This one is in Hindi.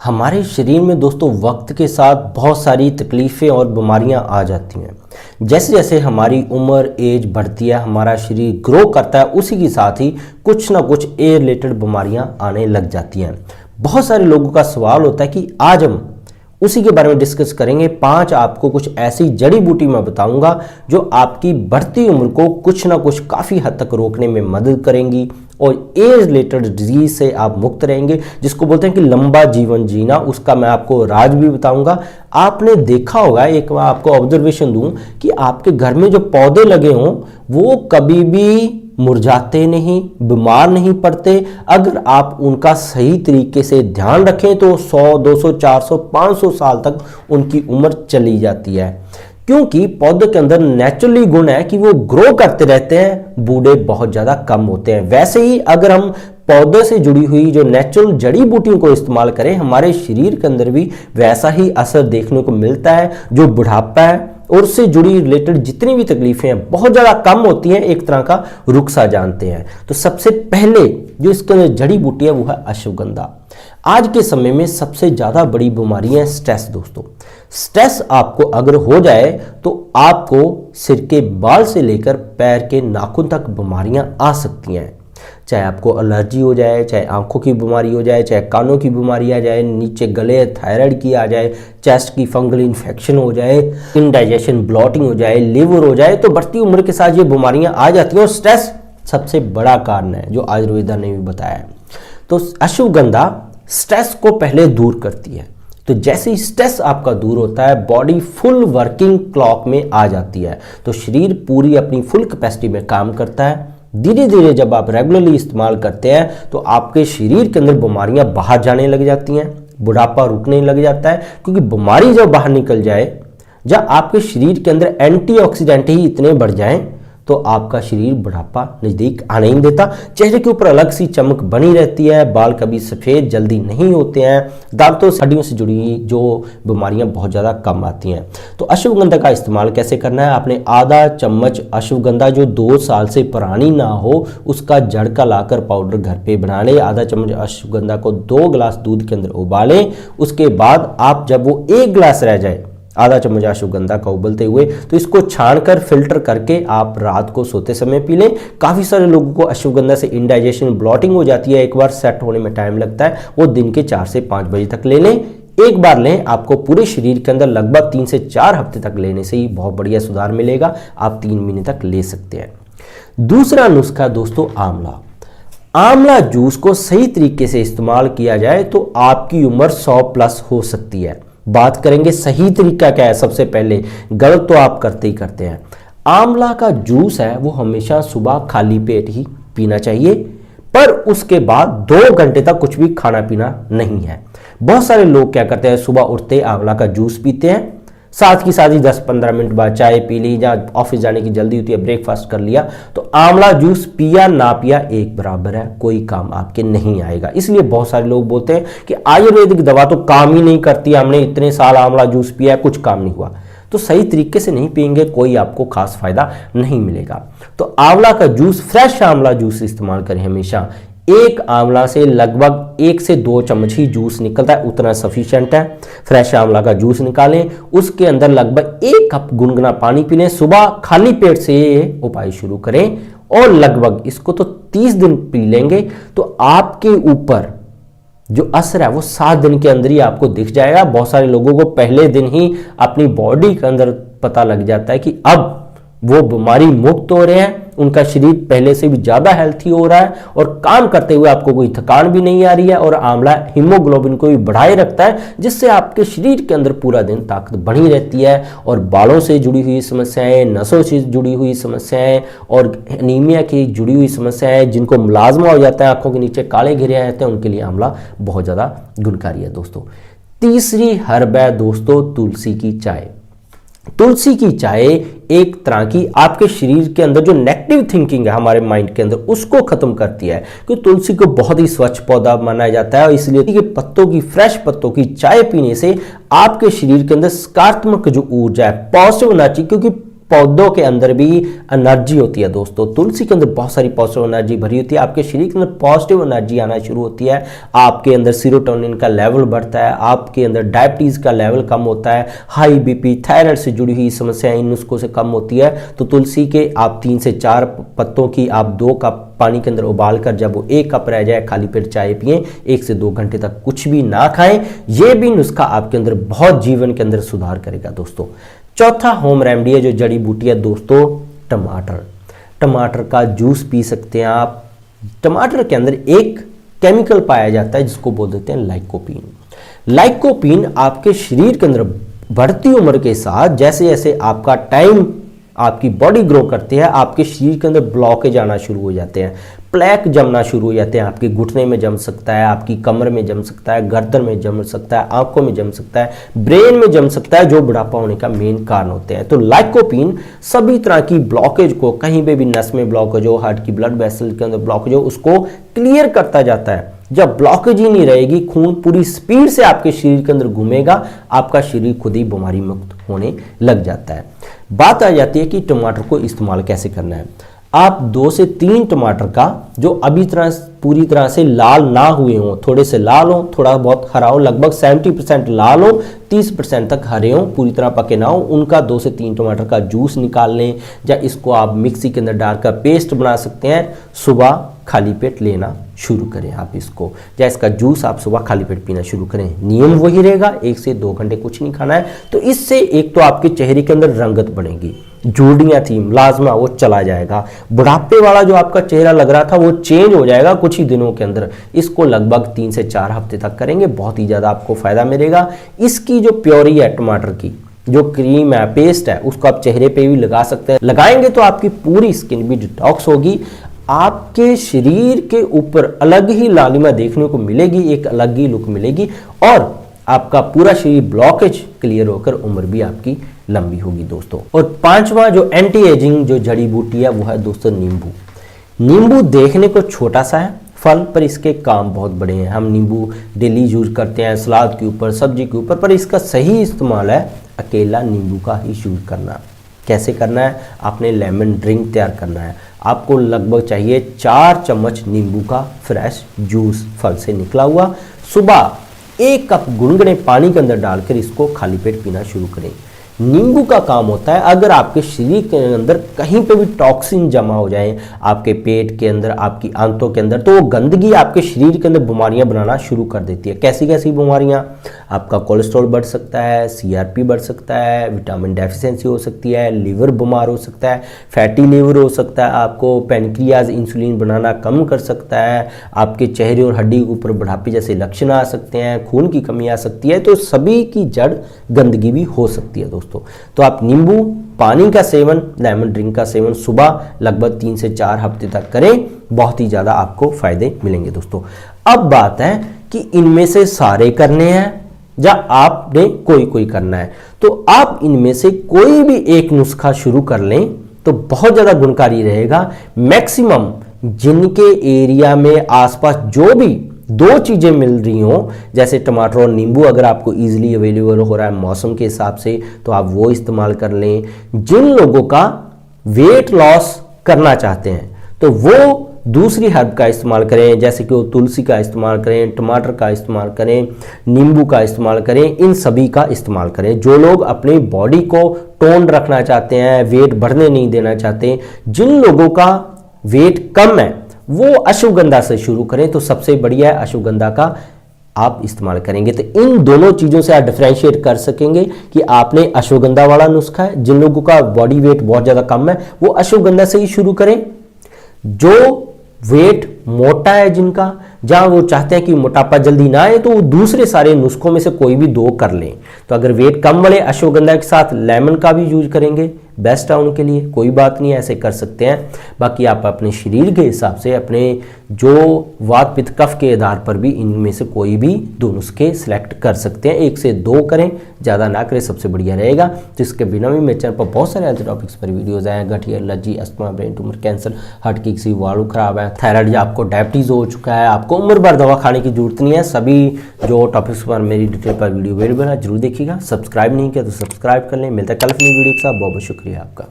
हमारे शरीर में दोस्तों वक्त के साथ बहुत सारी तकलीफ़ें और बीमारियां आ जाती हैं। जैसे जैसे हमारी उम्र एज बढ़ती है, हमारा शरीर ग्रो करता है, उसी के साथ ही कुछ ना कुछ एज रिलेटेड बीमारियां आने लग जाती हैं। बहुत सारे लोगों का सवाल होता है कि आज हम उसी के बारे में डिस्कस करेंगे। 5 आपको कुछ ऐसी जड़ी बूटी मैं बताऊंगा जो आपकी बढ़ती उम्र को कुछ ना कुछ काफ़ी हद तक रोकने में मदद करेंगी और एज रिलेटेड डिजीज से आप मुक्त रहेंगे, जिसको बोलते हैं कि लंबा जीवन जीना। उसका मैं आपको राज भी बताऊंगा। आपने देखा होगा, एक मैं आपको ऑब्जर्वेशन दूं कि आपके घर में जो पौधे लगे हों वो कभी भी मुरझाते नहीं, बीमार नहीं पड़ते। अगर आप उनका सही तरीके से ध्यान रखें तो 100, 200, 400, 500 साल तक उनकी उम्र चली जाती है, क्योंकि पौधे के अंदर नेचुरली गुण है कि वो ग्रो करते रहते हैं, बूढ़े बहुत ज़्यादा कम होते हैं। वैसे ही अगर हम पौधे से जुड़ी हुई जो नेचुरल जड़ी बूटियों को इस्तेमाल करें, हमारे शरीर के अंदर भी वैसा ही असर देखने को मिलता है। जो बुढ़ापा है और उससे जुड़ी रिलेटेड जितनी भी तकलीफें हैं बहुत ज़्यादा कम होती हैं, एक तरह का रुख जानते हैं। तो सबसे पहले जो इसके अंदर जड़ी बूटी है वो है अश्वगंधा। आज के समय में सबसे ज़्यादा बड़ी बीमारी है स्ट्रेस दोस्तों। स्ट्रेस आपको अगर हो जाए तो आपको सिर के बाल से लेकर पैर के नाखून तक बीमारियां आ सकती हैं। चाहे आपको एलर्जी हो जाए, चाहे आंखों की बीमारी हो जाए, चाहे कानों की बीमारी आ जाए, नीचे गले थायराइड की आ जाए, चेस्ट की फंगल इन्फेक्शन हो जाए, इंडाइजेशन ब्लॉटिंग हो जाए, लिवर हो जाए, तो बढ़ती उम्र के साथ ये बीमारियां आ जाती हैं। और स्ट्रेस सबसे बड़ा कारण है जो आयुर्वेदा ने भी बताया है। तो अश्वगंधा स्ट्रेस को पहले दूर करती है। तो जैसे ही स्ट्रेस आपका दूर होता है, बॉडी फुल वर्किंग क्लॉक में आ जाती है, तो शरीर पूरी अपनी फुल कैपेसिटी में काम करता है। धीरे धीरे जब आप रेगुलरली इस्तेमाल करते हैं तो आपके शरीर के अंदर बीमारियां बाहर जाने लग जाती हैं, बुढ़ापा रुकने लग जाता है। क्योंकि बीमारी जब बाहर निकल जाए, जब आपके शरीर के अंदर एंटीऑक्सीडेंट ही इतने बढ़ जाएं, तो आपका शरीर बुढ़ापा नज़दीक आने नहीं देता। चेहरे के ऊपर अलग सी चमक बनी रहती है, बाल कभी सफ़ेद जल्दी नहीं होते हैं, दांतों हड्डियों से जुड़ी जो बीमारियां बहुत ज़्यादा कम आती हैं। तो अश्वगंधा का इस्तेमाल कैसे करना है? आपने आधा चम्मच अश्वगंधा जो 2 साल से पुरानी ना हो, उसका जड़ का लाकर पाउडर घर पे बना लें। आधा चम्मच अश्वगंधा को 2 गिलास दूध के अंदर उबालें। उसके बाद आप जब वो 1 गिलास रह जाए आधा चम्मच अश्वगंधा का उबलते हुए, तो इसको छानकर फिल्टर करके आप रात को सोते समय पी लें। काफ़ी सारे लोगों को अश्वगंधा से इंडाइजेशन ब्लॉटिंग हो जाती है, एक बार सेट होने में टाइम लगता है। वो दिन के 4 से 5 बजे तक ले लें, एक बार लें। आपको पूरे शरीर के अंदर लगभग 3 से 4 हफ्ते तक लेने से ही बहुत बढ़िया सुधार मिलेगा। आप 3 महीने तक ले सकते हैं। दूसरा नुस्खा दोस्तों आंवला। आंवला जूस को सही तरीके से इस्तेमाल किया जाए तो आपकी उम्र 100 प्लस हो सकती है। बात करेंगे सही तरीका क्या है। सबसे पहले, गलत तो आप करते ही करते हैं। आंवला का जूस है वो हमेशा सुबह खाली पेट ही पीना चाहिए, पर उसके बाद 2 घंटे तक कुछ भी खाना पीना नहीं है। बहुत सारे लोग क्या करते हैं, सुबह उठते आंवला का जूस पीते हैं, साथ ही साथ ही 10-15 मिनट बाद चाय पी ली, या ऑफिस जाने की जल्दी होती है ब्रेकफास्ट कर लिया। तो आंवला जूस पिया ना पिया एक बराबर है, कोई काम आपके नहीं आएगा। इसलिए बहुत सारे लोग बोलते हैं कि आयुर्वेदिक दवा तो काम ही नहीं करती, हमने इतने साल आंवला जूस पिया है, कुछ काम नहीं हुआ। तो सही तरीके से नहीं पिएंगे, कोई आपको खास फायदा नहीं मिलेगा। तो आंवला का जूस, फ्रेश आंवला जूस इस्तेमाल करें हमेशा। एक आंवला से लगभग 1 से 2 चम्मच ही जूस निकलता है, उतना सफिशिएंट है। फ्रेश आंवला का जूस निकालें, उसके अंदर लगभग 1 कप गुनगुना पानी पी लें। सुबह खाली पेट से ये उपाय शुरू करें और लगभग इसको तो 30 दिन पी लेंगे तो आपके ऊपर जो असर है वो 7 दिन के अंदर ही आपको दिख जाएगा। बहुत सारे लोगों को पहले दिन ही अपनी बॉडी के अंदर पता लग जाता है कि अब वो बीमारी मुक्त हो रहे हैं, उनका शरीर पहले से भी ज़्यादा हेल्थी हो रहा है और काम करते हुए आपको कोई थकान भी नहीं आ रही है। और आंवला हीमोग्लोबिन को भी बढ़ाए रखता है, जिससे आपके शरीर के अंदर पूरा दिन ताकत बनी रहती है। और बालों से जुड़ी हुई समस्याएं, नसों से जुड़ी हुई समस्याएं और एनीमिया की जुड़ी हुई समस्याएं, जिनको मुलाजमा हो जाता है, आंखों के नीचे काले घेरे आ जाते हैं, उनके लिए आंवला बहुत ज़्यादा गुणकारी है दोस्तों। तीसरी हर्ब है दोस्तों तुलसी की चाय। तुलसी की चाय एक तरह की आपके शरीर के अंदर जो नेगेटिव थिंकिंग है हमारे माइंड के अंदर, उसको खत्म करती है। क्योंकि तुलसी को बहुत ही स्वच्छ पौधा माना जाता है और इसलिए कि पत्तों की, फ्रेश पत्तों की चाय पीने से आपके शरीर के अंदर सकारात्मक जो ऊर्जा है, पॉजिटिव एनर्जी, क्योंकि पौधों के अंदर भी एनर्जी होती है दोस्तों। तुलसी के अंदर बहुत सारी पॉजिटिव एनर्जी भरी होती है, आपके शरीर के अंदर पॉजिटिव एनर्जी आना शुरू होती है, आपके अंदर सीरोटोनिन का लेवल बढ़ता है, आपके अंदर डायबिटीज का लेवल कम होता है, हाई बीपी, थायराइड से जुड़ी हुई समस्याएं इन नुस्खों से कम होती है। तो तुलसी के आप 3 से 4 पत्तों की आप 2 कप पानी के अंदर उबाल कर जब वो 1 कप रह जाए खाली पेट चाय पिएं, 1 से 2 घंटे तक कुछ भी ना खाएं। ये भी नुस्खा आपके अंदर बहुत जीवन के अंदर सुधार करेगा दोस्तों। चौथा होम रेमेडी है जो जड़ी बूटी है दोस्तों, टमाटर। टमाटर का जूस पी सकते हैं आप। टमाटर के अंदर एक केमिकल पाया जाता है जिसको बोल देते हैं लाइकोपीन। लाइकोपीन आपके शरीर के अंदर बढ़ती उम्र के साथ जैसे जैसे आपका टाइम आपकी बॉडी ग्रो करती है, आपके शरीर के अंदर ब्लॉकेज आना शुरू हो जाते हैं, प्लेक जमना शुरू हो जाते हैं। आपके घुटने में जम सकता है, आपकी कमर में जम सकता है, गर्दन में जम सकता है, आंखों में जम सकता है, ब्रेन में जम सकता है, जो बुढ़ापा होने का मेन कारण होते हैं। तो लाइकोपीन सभी तरह की ब्लॉकेज को, कहीं पे भी नस में ब्लॉकेज हो, हार्ट की ब्लड वेसल के अंदर ब्लॉकेज हो, उसको क्लियर करता जाता है। जब ब्लॉकेज ही नहीं रहेगी, खून पूरी स्पीड से आपके शरीर के अंदर घूमेगा, आपका शरीर खुद ही बीमारी मुक्त होने लग जाता है। बात आ जाती है कि टमाटर को इस्तेमाल कैसे करना है। आप 2 से 3 टमाटर का जो अभी पूरी तरह से लाल ना हुए हों, थोड़े से लाल हो, थोड़ा बहुत हरा हो, लगभग 70% लाल हो, 30% तक हरे हो, पूरी तरह पके ना हो, उनका 2 से 3 टमाटर का जूस निकाल लें, या इसको आप मिक्सी के अंदर डालकर पेस्ट बना सकते हैं। सुबह खाली पेट लेना शुरू करें आप इसको, या इसका जूस आप सुबह खाली पेट पीना शुरू करें। नियम वही रहेगा, 1 से 2 घंटे कुछ नहीं खाना है। तो इससे एक तो आपके चेहरे के अंदर रंगत बढ़ेगी, झुर्रियां थी, मुलाजमा वो चला जाएगा, बुढ़ापे वाला जो आपका चेहरा लग रहा था वो चेंज हो जाएगा कुछ ही दिनों के अंदर। इसको लगभग 3 से 4 हफ्ते तक करेंगे, बहुत ही ज़्यादा आपको फायदा मिलेगा। इसकी जो प्योरी है टमाटर की, जो क्रीम है, पेस्ट है, उसको आप चेहरे पे भी लगा सकते हैं। लगाएंगे तो आपकी पूरी स्किन भी डिटॉक्स होगी, आपके शरीर के ऊपर अलग ही लालिमा देखने को मिलेगी, एक अलग ही लुक मिलेगी, और आपका पूरा शरीर ब्लॉकेज क्लियर होकर उम्र भी आपकी लंबी होगी दोस्तों। और 5वां जो एंटी एजिंग जो जड़ी बूटी है वो है दोस्तों नींबू। नींबू देखने को छोटा सा है फल, पर इसके काम बहुत बड़े हैं। हम नींबू डेली यूज करते हैं सलाद के ऊपर, सब्जी के ऊपर, पर इसका सही इस्तेमाल है अकेला नींबू का ही यूज करना। कैसे करना है? आपने लेमन ड्रिंक तैयार करना है। आपको लगभग चाहिए 4 चम्मच नींबू का फ्रेश जूस, फल से निकला हुआ। सुबह 1 कप गुनगुने पानी के अंदर डालकर इसको खाली पेट पीना शुरू करें। नींबू का काम होता है, अगर आपके शरीर के अंदर कहीं पे भी टॉक्सिन जमा हो जाए, आपके पेट के अंदर, आपकी आंतों के अंदर, तो वो गंदगी आपके शरीर के अंदर बीमारियां बनाना शुरू कर देती है। कैसी कैसी बीमारियां? आपका कोलेस्ट्रॉल बढ़ सकता है, CRP बढ़ सकता है, विटामिन डेफिशिएंसी हो सकती है, लीवर बीमार हो सकता है, फैटी लीवर हो सकता है, आपको पेनक्रियाज इंसुलिन बनाना कम कर सकता है, आपके चेहरे और हड्डी के ऊपर बुढ़ापे जैसे लक्षण आ सकते हैं, खून की कमी आ सकती है। तो सभी की जड़ गंदगी भी हो सकती है दोस्तों। तो आप नींबू पानी का सेवन, लेमन ड्रिंक का सेवन सुबह लगभग 3 से 4 हफ्ते तक करें, बहुत ही ज़्यादा आपको फायदे मिलेंगे दोस्तों। अब बात है कि इनमें से सारे करने हैं या आपने कोई कोई करना है। तो आप इनमें से कोई भी एक नुस्खा शुरू कर लें तो बहुत ज़्यादा गुणकारी रहेगा। मैक्सिमम जिनके एरिया में आसपास जो भी 2 चीज़ें मिल रही हों, जैसे टमाटर और नींबू अगर आपको इजीली अवेलेबल हो रहा है मौसम के हिसाब से, तो आप वो इस्तेमाल कर लें। जिन लोगों का वेट लॉस करना चाहते हैं तो वो दूसरी हर्ब का इस्तेमाल करें, जैसे कि वो तुलसी का इस्तेमाल करें, टमाटर का इस्तेमाल करें, नींबू का इस्तेमाल करें, इन सभी का इस्तेमाल करें। जो लोग अपनी बॉडी को टोन रखना चाहते हैं, वेट बढ़ने नहीं देना चाहते, जिन लोगों का वेट कम है, वो अश्वगंधा से शुरू करें तो सबसे बढ़िया है अश्वगंधा का आप इस्तेमाल करेंगे। तो इन दोनों चीज़ों से आप डिफरेंशिएट कर सकेंगे कि आपने अश्वगंधा वाला नुस्खा है। जिन लोगों का बॉडी वेट बहुत ज़्यादा कम है वो अश्वगंधा से ही शुरू करें। जो वेट मोटा है जिनका, जहां वो चाहते हैं कि मोटापा जल्दी ना आए, तो वो दूसरे सारे नुस्खों में से कोई भी 2 कर लें। तो अगर वेट कम वाले अश्वगंधा के साथ लेमन का भी यूज करेंगे, बेस्ट है उनके लिए, कोई बात नहीं, ऐसे कर सकते हैं। बाकी आप अपने शरीर के हिसाब से, अपने जो वात पित्त कफ के आधार पर भी इनमें से कोई भी 2 नुस्खे सिलेक्ट कर सकते हैं। 1 से 2 करें, ज़्यादा ना करें, सबसे बढ़िया रहेगा। तो इसके बिना भी मेरे चैनल पर बहुत सारे हेल्थ टॉपिक्स पर वीडियोज़ आए हैं। गठिया, allergy, asthma, brain tumour, cancer, heart की किसी वालू खराब है, थायराइड या आपको डायबिटीज़ हो चुका है, आपको उम्र भर दवा खाने की जरूरत नहीं है। सभी जो टॉपिक्स पर मेरी डिटेल पर वीडियो अवेलेबल है, जरूर देखिएगा। सब्सक्राइब नहीं किया तो सब्सक्राइब कर लें। मिलता है कल अपनी वीडियो के साथ। बहुत बहुत शुक्रिया आपका।